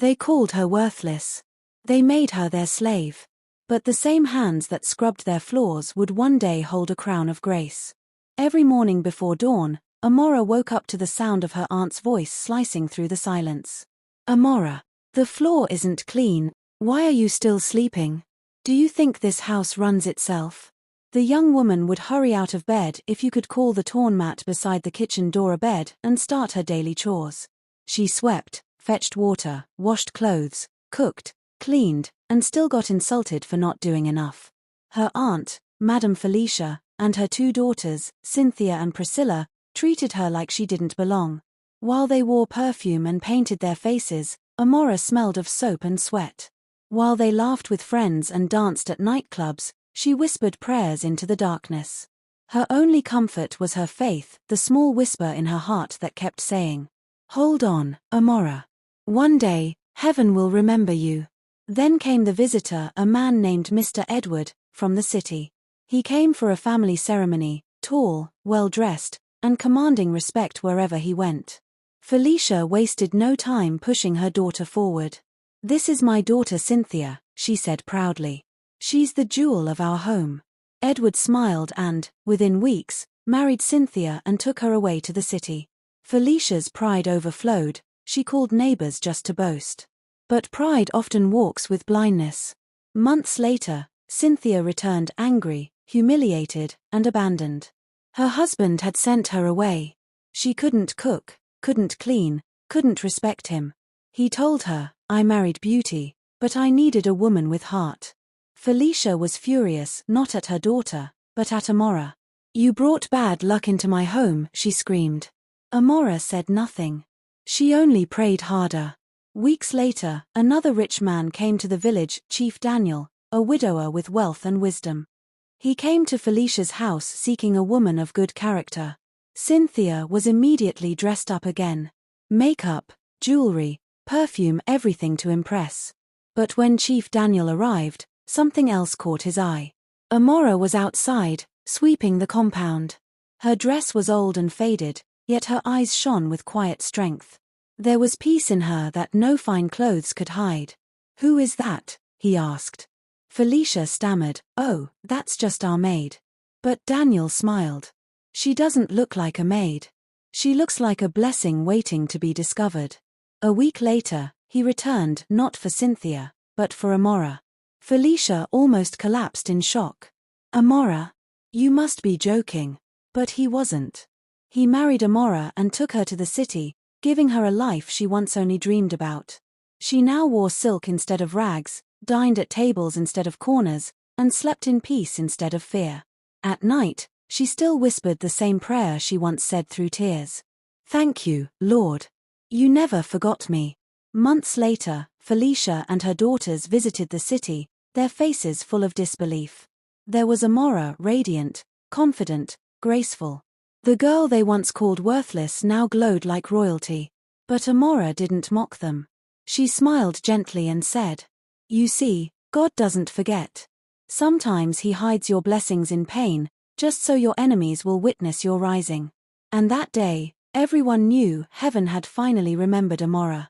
They called her worthless. They made her their slave. But the same hands that scrubbed their floors would one day hold a crown of grace. Every morning before dawn, Amara woke up to the sound of her aunt's voice slicing through the silence. Amara, the floor isn't clean. Why are you still sleeping? Do you think this house runs itself? The young woman would hurry out of bed if you could call the torn mat beside the kitchen door a bed and start her daily chores. She swept, fetched water, washed clothes, cooked, cleaned, and still got insulted for not doing enough. Her aunt, Madame Felicia, and her two daughters, Cynthia and Priscilla, treated her like she didn't belong. While they wore perfume and painted their faces, Amara smelled of soap and sweat. While they laughed with friends and danced at nightclubs, she whispered prayers into the darkness. Her only comfort was her faith, the small whisper in her heart that kept saying, "Hold on, Amara. One day, heaven will remember you." Then came the visitor, a man named Mr. Edward, from the city. He came for a family ceremony, tall, well-dressed, and commanding respect wherever he went. Felicia wasted no time pushing her daughter forward. "This is my daughter Cynthia," she said proudly. "She's the jewel of our home." Edward smiled and, within weeks, married Cynthia and took her away to the city. Felicia's pride overflowed. She called neighbors just to boast. But pride often walks with blindness. Months later, Cynthia returned angry, humiliated, and abandoned. Her husband had sent her away. She couldn't cook, couldn't clean, couldn't respect him. He told her, "I married beauty, but I needed a woman with heart." Felicia was furious, not at her daughter, but at Amara. "You brought bad luck into my home," she screamed. Amara said nothing. She only prayed harder. Weeks later, another rich man came to the village, Chief Daniel, a widower with wealth and wisdom. He came to Felicia's house seeking a woman of good character. Cynthia was immediately dressed up again. Makeup, jewelry, perfume, everything to impress. But when Chief Daniel arrived, something else caught his eye. Amara was outside, sweeping the compound. Her dress was old and faded, yet her eyes shone with quiet strength. There was peace in her that no fine clothes could hide. "Who is that?" he asked. Felicia stammered, "Oh, that's just our maid." But Daniel smiled. "She doesn't look like a maid. She looks like a blessing waiting to be discovered." A week later, he returned, not for Cynthia, but for Amara. Felicia almost collapsed in shock. "Amara? You must be joking." But he wasn't. He married Amara and took her to the city, giving her a life she once only dreamed about. She now wore silk instead of rags, dined at tables instead of corners, and slept in peace instead of fear. At night, she still whispered the same prayer she once said through tears. "Thank you, Lord. You never forgot me." Months later, Felicia and her daughters visited the city, their faces full of disbelief. There was Amara, radiant, confident, graceful. The girl they once called worthless now glowed like royalty. But Amara didn't mock them. She smiled gently and said, "You see, God doesn't forget. Sometimes He hides your blessings in pain, just so your enemies will witness your rising." And that day, everyone knew heaven had finally remembered Amara.